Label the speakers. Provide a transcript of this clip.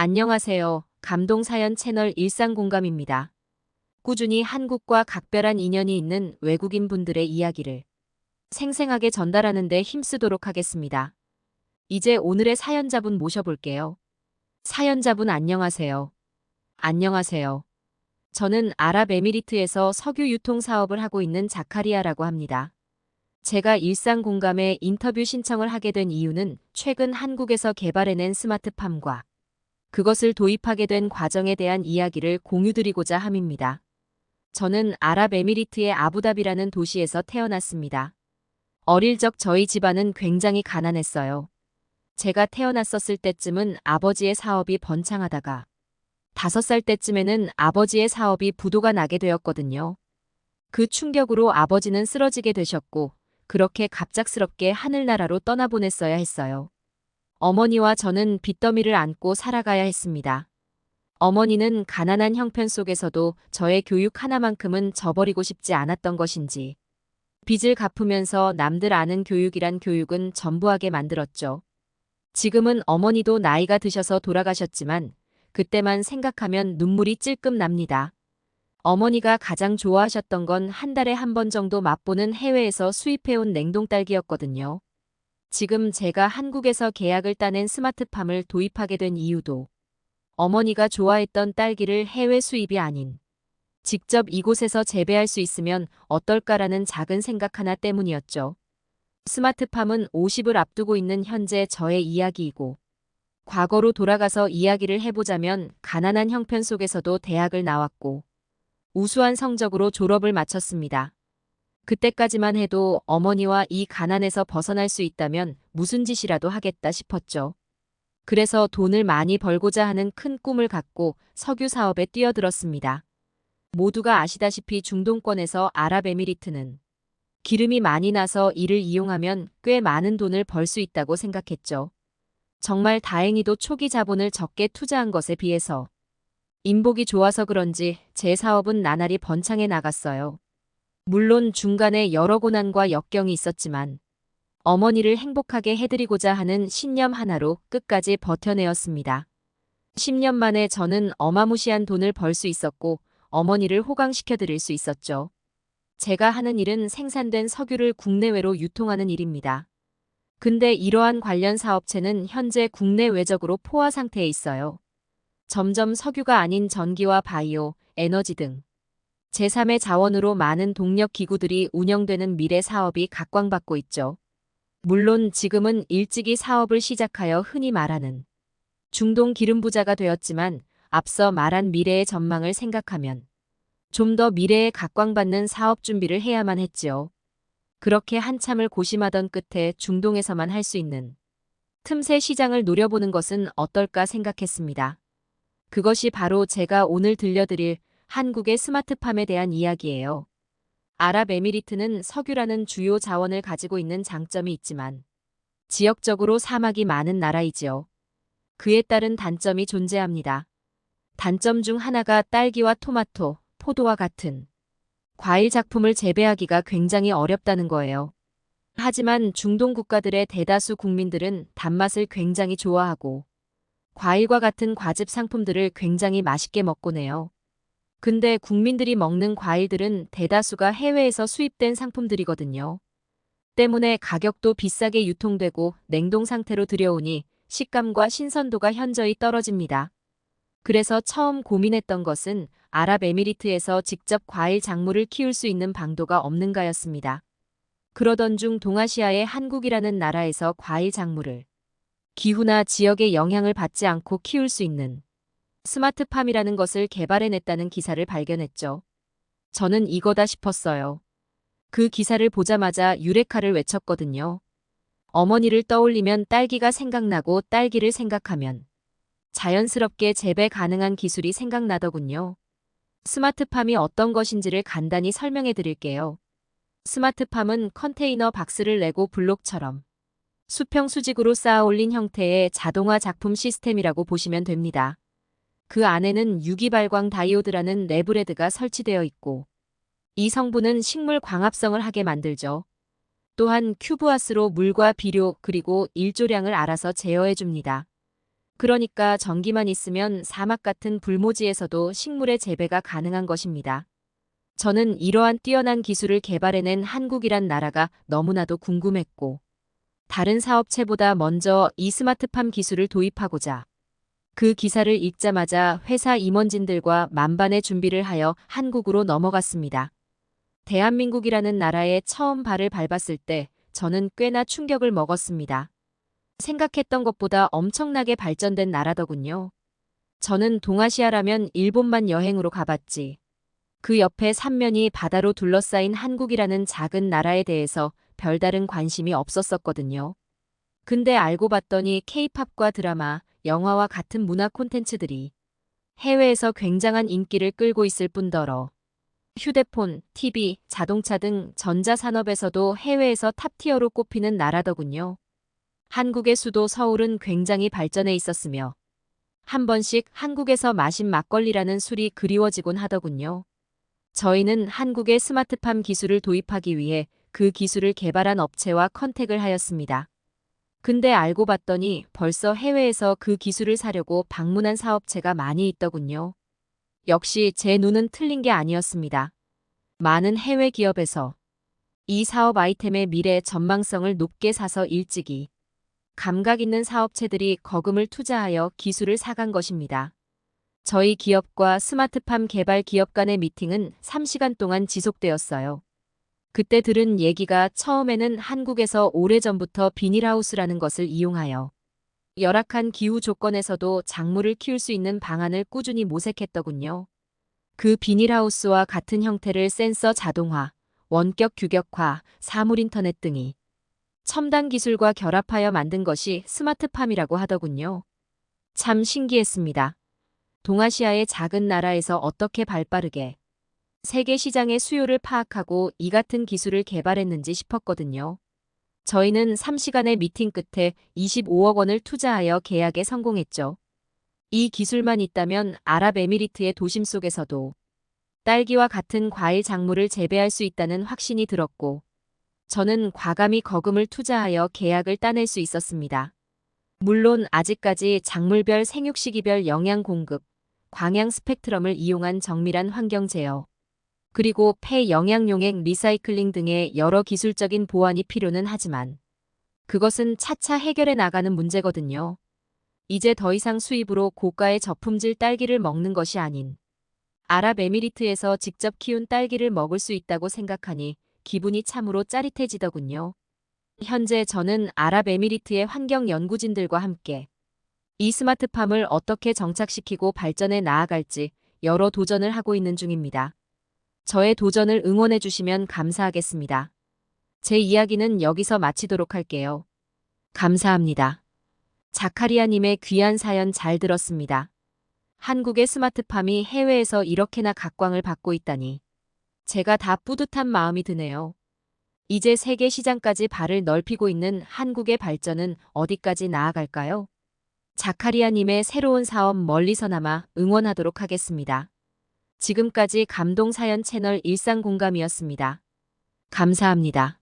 Speaker 1: 안녕하세요. 감동사연 채널 일상공감입니다. 꾸준히 한국과 각별한 인연이 있는 외국인 분들의 이야기를 생생하게 전달하는 데 힘쓰도록 하겠습니다. 이제 오늘의 사연자분 모셔볼게요. 사연자분 안녕하세요. 안녕하세요. 저는 아랍에미리트에서 석유 유통 사업을 하고 있는 자카리아라고 합니다. 제가 일상공감에 인터뷰 신청을 하게 된 이유는 최근 한국에서 개발해낸 스마트팜과 그것을 도입하게 된 과정에 대한 이야기를 공유드리고자 함입니다. 저는 아랍에미리트의 아부다비라는 도시에서 태어났습니다. 어릴 적 저희 집안은 굉장히 가난했어요. 제가 태어났었을 때쯤은 아버지의 사업이 번창하다가 5살 때쯤에는 아버지의 사업이 부도가 나게 되었거든요. 그 충격으로 아버지는 쓰러지게 되셨고 그렇게 갑작스럽게 하늘나라로 떠나보냈어야 했어요. 어머니와 저는 빚더미를 안고 살아가야 했습니다. 어머니는 가난한 형편 속에서도 저의 교육 하나만큼은 저버리고 싶지 않았던 것인지 빚을 갚으면서 남들 아는 교육이란 교육은 전부하게 만들었죠. 지금은 어머니도 나이가 드셔서 돌아가셨지만 그때만 생각하면 눈물이 찔끔 납니다. 어머니가 가장 좋아하셨던 건 한 달에 한 번 정도 맛보는 해외에서 수입해온 냉동딸기였거든요. 지금 제가 한국에서 계약을 따낸 스마트팜을 도입하게 된 이유도 어머니가 좋아했던 딸기를 해외 수입이 아닌 직접 이곳에서 재배할 수 있으면 어떨까라는 작은 생각 하나 때문이었죠. 스마트팜은 50을 앞두고 있는 현재 저의 이야기이고 과거로 돌아가서 이야기를 해보자면 가난한 형편 속에서도 대학을 나왔고 우수한 성적으로 졸업을 마쳤습니다. 그때까지만 해도 어머니와 이 가난에서 벗어날 수 있다면 무슨 짓이라도 하겠다 싶었죠. 그래서 돈을 많이 벌고자 하는 큰 꿈을 갖고 석유 사업에 뛰어들었습니다. 모두가 아시다시피 중동권에서 아랍에미리트는 기름이 많이 나서 이를 이용하면 꽤 많은 돈을 벌 수 있다고 생각했죠. 정말 다행히도 초기 자본을 적게 투자한 것에 비해서 인복이 좋아서 그런지 제 사업은 나날이 번창해 나갔어요. 물론 중간에 여러 고난과 역경이 있었지만 어머니를 행복하게 해드리고자 하는 신념 하나로 끝까지 버텨내었습니다. 10년 만에 저는 어마무시한 돈을 벌 수 있었고 어머니를 호강시켜드릴 수 있었죠. 제가 하는 일은 생산된 석유를 국내외로 유통하는 일입니다. 근데 이러한 관련 사업체는 현재 국내 외적으로 포화 상태에 있어요. 점점 석유가 아닌 전기와 바이오, 에너지 등 제3의 자원으로 많은 동력 기구들이 운영되는 미래 사업이 각광받고 있죠. 물론 지금은 일찍이 사업을 시작하여 흔히 말하는 중동 기름 부자가 되었지만 앞서 말한 미래의 전망을 생각하면 좀 더 미래에 각광받는 사업 준비를 해야만 했지요. 그렇게 한참을 고심하던 끝에 중동에서만 할 수 있는 틈새 시장을 노려보는 것은 어떨까 생각했습니다. 그것이 바로 제가 오늘 들려드릴 한국의 스마트팜에 대한 이야기예요. 아랍에미리트는 석유라는 주요 자원을 가지고 있는 장점이 있지만 지역적으로 사막이 많은 나라이지요. 그에 따른 단점이 존재합니다. 단점 중 하나가 딸기와 토마토, 포도와 같은 과일 작품을 재배하기가 굉장히 어렵다는 거예요. 하지만 중동 국가들의 대다수 국민들은 단맛을 굉장히 좋아하고 과일과 같은 과즙 상품들을 굉장히 맛있게 먹곤 해요. 근데 국민들이 먹는 과일들은 대다수가 해외에서 수입된 상품들이거든요. 때문에 가격도 비싸게 유통되고 냉동 상태로 들여오니 식감과 신선도가 현저히 떨어집니다. 그래서 처음 고민했던 것은 아랍에미리트에서 직접 과일 작물을 키울 수 있는 방도가 없는가였습니다. 그러던 중 동아시아의 한국이라는 나라에서 과일 작물을 기후나 지역의 영향을 받지 않고 키울 수 있는 스마트팜이라는 것을 개발해냈다는 기사를 발견했죠. 저는 이거다 싶었어요. 그 기사를 보자마자 유레카를 외쳤거든요. 어머니를 떠올리면 딸기가 생각나고 딸기를 생각하면 자연스럽게 재배 가능한 기술이 생각나더군요. 스마트팜이 어떤 것인지를 간단히 설명해 드릴게요. 스마트팜은 컨테이너 박스를 레고 블록처럼 수평 수직으로 쌓아 올린 형태의 자동화 작품 시스템이라고 보시면 됩니다. 그 안에는 유기발광 다이오드라는 레브레드가 설치되어 있고 이 성분은 식물 광합성을 하게 만들죠. 또한 큐브화스로 물과 비료 그리고 일조량을 알아서 제어해 줍니다. 그러니까 전기만 있으면 사막 같은 불모지에서도 식물의 재배가 가능한 것입니다. 저는 이러한 뛰어난 기술을 개발해낸 한국이란 나라가 너무나도 궁금했고, 다른 사업체보다 먼저 이 스마트팜 기술을 도입하고자 그 기사를 읽자마자 회사 임원진들과 만반의 준비를 하여 한국으로 넘어갔습니다. 대한민국이라는 나라에 처음 발을 밟았을 때 저는 꽤나 충격을 먹었습니다. 생각했던 것보다 엄청나게 발전된 나라더군요. 저는 동아시아라면 일본만 여행으로 가봤지. 그 옆에 삼면이 바다로 둘러싸인 한국이라는 작은 나라에 대해서 별다른 관심이 없었었거든요. 근데 알고 봤더니 케이팝과 드라마, 영화와 같은 문화 콘텐츠들이 해외에서 굉장한 인기를 끌고 있을 뿐더러 휴대폰, TV, 자동차 등 전자산업에서도 해외에서 탑티어로 꼽히는 나라더군요. 한국의 수도 서울은 굉장히 발전해 있었으며 한 번씩 한국에서 마신 막걸리라는 술이 그리워지곤 하더군요. 저희는 한국의 스마트팜 기술을 도입하기 위해 그 기술을 개발한 업체와 컨택을 하였습니다. 근데 알고 봤더니 벌써 해외에서 그 기술을 사려고 방문한 사업체가 많이 있더군요. 역시 제 눈은 틀린 게 아니었습니다. 많은 해외 기업에서 이 사업 아이템의 미래 전망성을 높게 사서 일찍이 감각 있는 사업체들이 거금을 투자하여 기술을 사간 것입니다. 저희 기업과 스마트팜 개발 기업 간의 미팅은 3시간 동안 지속되었어요. 그때 들은 얘기가 처음에는 한국에서 오래전부터 비닐하우스라는 것을 이용하여 열악한 기후 조건에서도 작물을 키울 수 있는 방안을 꾸준히 모색했더군요. 그 비닐하우스와 같은 형태를 센서 자동화, 원격 규격화, 사물 인터넷 등이 첨단 기술과 결합하여 만든 것이 스마트팜이라고 하더군요. 참 신기했습니다. 동아시아의 작은 나라에서 어떻게 발빠르게 세계 시장의 수요를 파악하고 이 같은 기술을 개발했는지 싶었거든요. 저희는 3시간의 미팅 끝에 25억 원을 투자하여 계약에 성공했죠. 이 기술만 있다면 아랍에미리트의 도심 속에서도 딸기와 같은 과일 작물을 재배할 수 있다는 확신이 들었고, 저는 과감히 거금을 투자하여 계약을 따낼 수 있었습니다. 물론 아직까지 작물별 생육시기별 영양 공급, 광양 스펙트럼을 이용한 정밀한 환경 제어, 그리고 폐 영양용액 리사이클링 등의 여러 기술적인 보완이 필요는 하지만 그것은 차차 해결해 나가는 문제거든요. 이제 더 이상 수입으로 고가의 저품질 딸기를 먹는 것이 아닌 아랍에미리트에서 직접 키운 딸기를 먹을 수 있다고 생각하니 기분이 참으로 짜릿해지더군요. 현재 저는 아랍에미리트의 환경 연구진들과 함께 이 스마트팜을 어떻게 정착시키고 발전해 나아갈지 여러 도전을 하고 있는 중입니다. 저의 도전을 응원해 주시면 감사하겠습니다. 제 이야기는 여기서 마치도록 할게요. 감사합니다. 자카리아님의 귀한 사연 잘 들었습니다. 한국의 스마트팜이 해외에서 이렇게나 각광을 받고 있다니 제가 다 뿌듯한 마음이 드네요. 이제 세계 시장까지 발을 넓히고 있는 한국의 발전은 어디까지 나아갈까요? 자카리아님의 새로운 사업 멀리서나마 응원하도록 하겠습니다. 지금까지 감동사연 채널 일상공감이었습니다. 감사합니다.